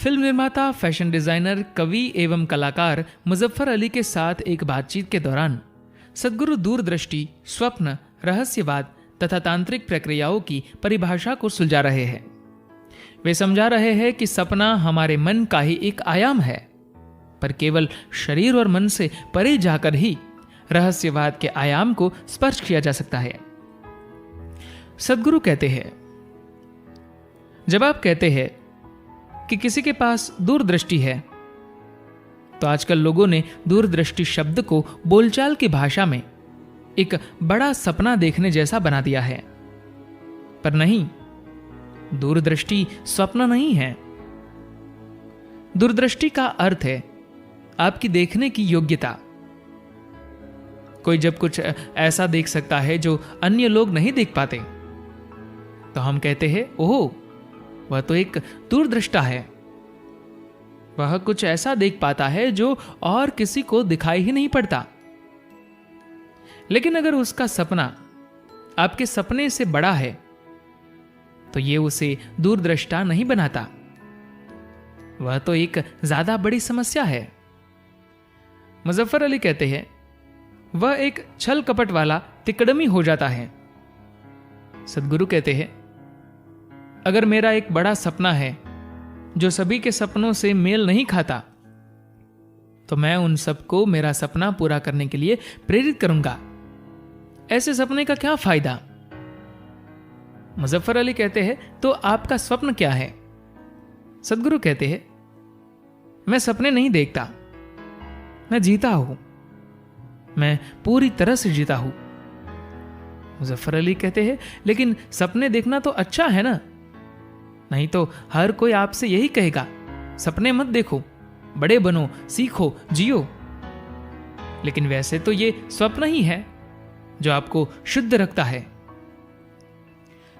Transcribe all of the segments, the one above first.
Film निर्माता, fashion designer, कवि एवं कलाकार मुजफ्फर अली के साथ एक बातचीत के दौरान सद्गुरु दूरदृष्टि, स्वप्न, रहस्यवाद तथा तांत्रिक प्रक्रियाओं की परिभाषा को सुलझा रहे हैं। वे समझा रहे हैं कि सपना हमारे मन का ही एक आयाम है, पर केवल शरीर और मन से परे जाकर ही रहस्यवाद के आयाम को स्पर्श किया जा सकता है। सद्गुरु कहते हैं, जब आप कहते हैं कि किसी के पास दूरदृष्टि है, तो आजकल लोगों ने दूरदृष्टि शब्द को बोलचाल की भाषा में एक बड़ा सपना देखने जैसा बना दिया है। पर नहीं, दूरदृष्टि स्वप्न नहीं है। दूरदृष्टि का अर्थ है आपकी देखने की योग्यता। कोई जब कुछ ऐसा देख सकता है जो अन्य लोग नहीं देख पाते, तो हम कहते हैं, ओह, वह तो एक दूरदृष्टा है। वह कुछ ऐसा देख पाता है जो और किसी को दिखाई ही नहीं पड़ता। लेकिन अगर उसका सपना आपके सपने से बड़ा है, तो यह उसे दूरदृष्टा नहीं बनाता। वह तो एक ज्यादा बड़ी समस्या है। मुजफ्फर अली कहते हैं, वह एक छल कपट वाला तिकड़मी हो जाता है। सद्गुरु कहते हैं, अगर मेरा एक बड़ा सपना है जो सभी के सपनों से मेल नहीं खाता, तो मैं उन सबको मेरा सपना पूरा करने के लिए प्रेरित करूंगा। ऐसे सपने का क्या फायदा? मुजफ्फर अली कहते हैं, तो आपका स्वप्न क्या है? सद्गुरु कहते हैं, मैं सपने नहीं देखता, मैं जीता हूं। मैं पूरी तरह से जीता हूं। मुजफ्फर अली कहते हैं, लेकिन सपने देखना तो अच्छा है ना? नहीं तो हर कोई आपसे यही कहेगा, सपने मत देखो, बड़े बनो, सीखो, जियो। लेकिन वैसे तो ये स्वप्न ही है जो आपको शुद्ध रखता है।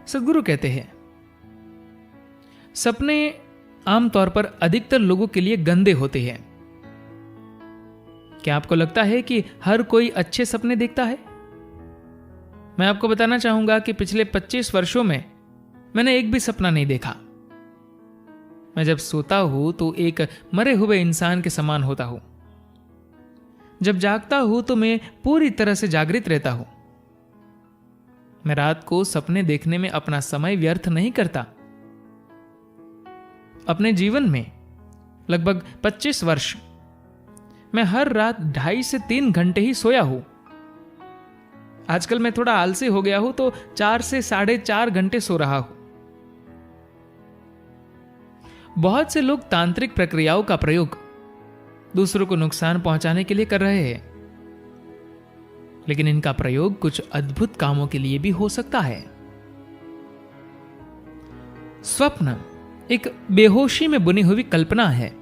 सद्गुरु कहते हैं, सपने आमतौर पर अधिकतर लोगों के लिए गंदे होते हैं। क्या आपको लगता है कि हर कोई अच्छे सपने देखता है? मैं आपको बताना चाहूंगा कि पिछले 25 वर्षों में मैंने एक भी सपना नहीं देखा। मैं जब सोता हूं तो एक मरे हुए इंसान के समान होता हूं। जब जागता हूं तो मैं पूरी तरह से जागृत रहता हूं। मैं रात को सपने देखने में अपना समय व्यर्थ नहीं करता। अपने जीवन में लगभग 25 वर्ष मैं हर रात 2.5 से 3 घंटे ही सोया हूं। आजकल मैं थोड़ा आलसी हो गया हूं तो 4 से 4.5 घंटे सो रहा हूं। बहुत से लोग तांत्रिक प्रक्रियाओं का प्रयोग दूसरों को नुकसान पहुंचाने के लिए कर रहे हैं, लेकिन इनका प्रयोग कुछ अद्भुत कामों के लिए भी हो सकता है। स्वप्न एक बेहोशी में बुनी हुई कल्पना है।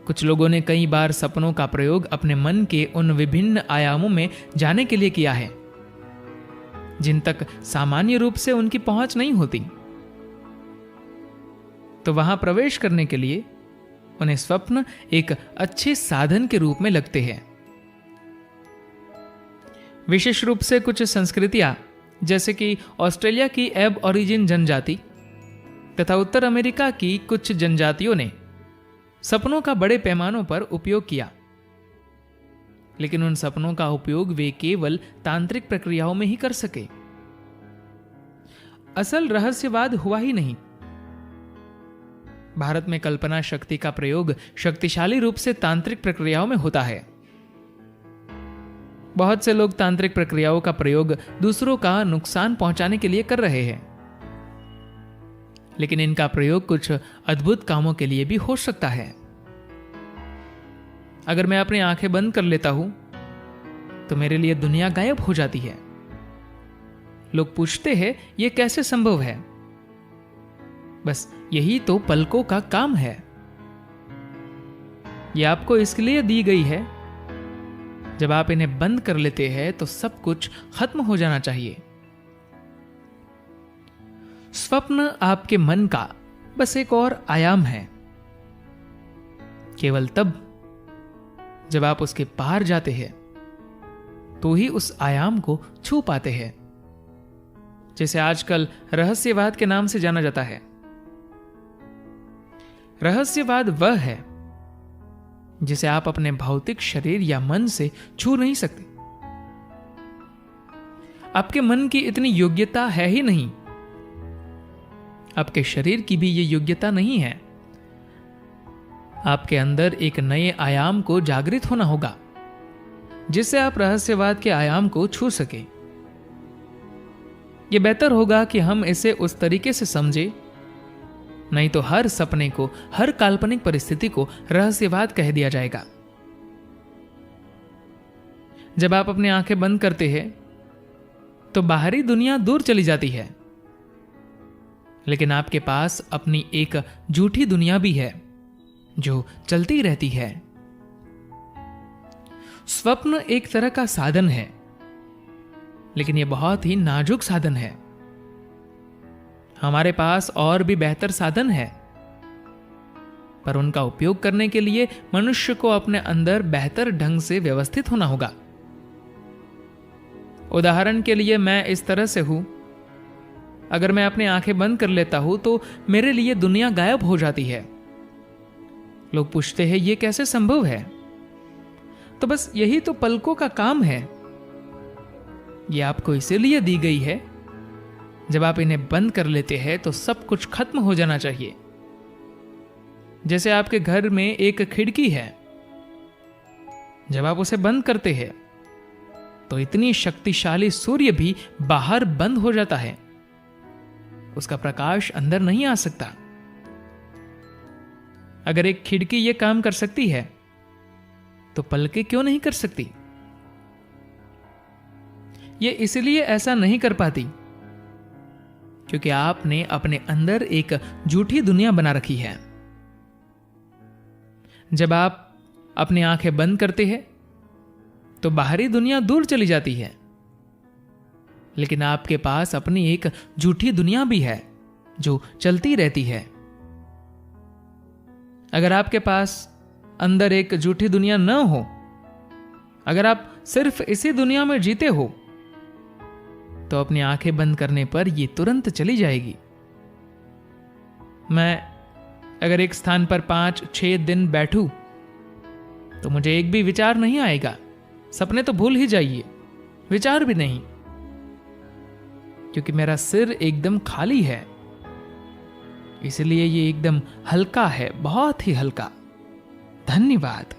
कुछ लोगों ने कई बार सपनों का प्रयोग अपने मन के उन विभिन्न आयामों में जाने के लिए किया है जिन तक सामान्य रूप से उनकी पहुंच नहीं होती। तो वहां प्रवेश करने के लिए उन्हें स्वप्न एक अच्छे साधन के रूप में लगते हैं। विशेष रूप से कुछ संस्कृतियां, जैसे कि ऑस्ट्रेलिया की एब ओरिजिन जनजाति तथा उत्तर अमेरिका की कुछ जनजातियों ने सपनों का बड़े पैमानों पर उपयोग किया, लेकिन उन सपनों का उपयोग वे केवल तांत्रिक प्रक्रियाओं में ही कर सके। असल रहस्यवाद हुआ ही नहीं। भारत में कल्पना शक्ति का प्रयोग शक्तिशाली रूप से तांत्रिक प्रक्रियाओं में होता है। बहुत से लोग तांत्रिक प्रक्रियाओं का प्रयोग दूसरों का नुकसान पहुंचाने के लिए कर रहे हैं, लेकिन इनका प्रयोग कुछ अद्भुत कामों के लिए भी हो सकता है। अगर मैं अपनी आंखें बंद कर लेता हूं तो मेरे लिए दुनिया गायब हो जाती है। लोग पूछते हैं, यह कैसे संभव है? बस यही तो पलकों का काम है। यह आपको इसलिए दी गई है, जब आप इन्हें बंद कर लेते हैं तो सब कुछ खत्म हो जाना चाहिए। स्वप्न आपके मन का बस एक और आयाम है। केवल तब जब आप उसके पार जाते हैं तो ही उस आयाम को छू पाते हैं, जिसे आजकल रहस्यवाद के नाम से जाना जाता है। रहस्यवाद वह है जिसे आप अपने भौतिक शरीर या मन से छू नहीं सकते। आपके मन की इतनी योग्यता है ही नहीं, आपके शरीर की भी ये योग्यता नहीं है। आपके अंदर एक नए आयाम को जागृत होना होगा जिससे आप रहस्यवाद के आयाम को छू सके। यह बेहतर होगा कि हम इसे उस तरीके से समझे, नहीं तो हर सपने को, हर काल्पनिक परिस्थिति को रहस्यवाद कह दिया जाएगा। जब आप अपनी आंखें बंद करते हैं तो बाहरी दुनिया दूर चली जाती है, लेकिन आपके पास अपनी एक झूठी दुनिया भी है जो चलती रहती है। स्वप्न एक तरह का साधन है, लेकिन यह बहुत ही नाजुक साधन है। हमारे पास और भी बेहतर साधन है, पर उनका उपयोग करने के लिए मनुष्य को अपने अंदर बेहतर ढंग से व्यवस्थित होना होगा। उदाहरण के लिए मैं इस तरह से हूं, अगर मैं अपनी आंखें बंद कर लेता हूं तो मेरे लिए दुनिया गायब हो जाती है। लोग पूछते हैं यह कैसे संभव है? तो बस यही तो पलकों का काम है। यह आपको इसीलिए दी गई है, जब आप इन्हें बंद कर लेते हैं तो सब कुछ खत्म हो जाना चाहिए। जैसे आपके घर में एक खिड़की है, जब आप उसे बंद करते हैं तो इतनी शक्तिशाली सूर्य भी बाहर बंद हो जाता है, उसका प्रकाश अंदर नहीं आ सकता। अगर एक खिड़की यह काम कर सकती है तो पलकें क्यों नहीं कर सकती? यह इसलिए ऐसा नहीं कर पाती क्योंकि आपने अपने अंदर एक झूठी दुनिया बना रखी है। जब आप अपनी आंखें बंद करते हैं तो बाहरी दुनिया दूर चली जाती है, लेकिन आपके पास अपनी एक झूठी दुनिया भी है जो चलती रहती है। अगर आपके पास अंदर एक झूठी दुनिया न हो, अगर आप सिर्फ इसी दुनिया में जीते हो, तो अपनी आंखें बंद करने पर यह तुरंत चली जाएगी। मैं अगर एक स्थान पर 5-6 दिन बैठूं तो मुझे एक भी विचार नहीं आएगा। सपने तो भूल ही जाइए, विचार भी नहीं, क्योंकि मेरा सिर एकदम खाली है। इसलिए ये एकदम हल्का है, बहुत ही हल्का। धन्यवाद।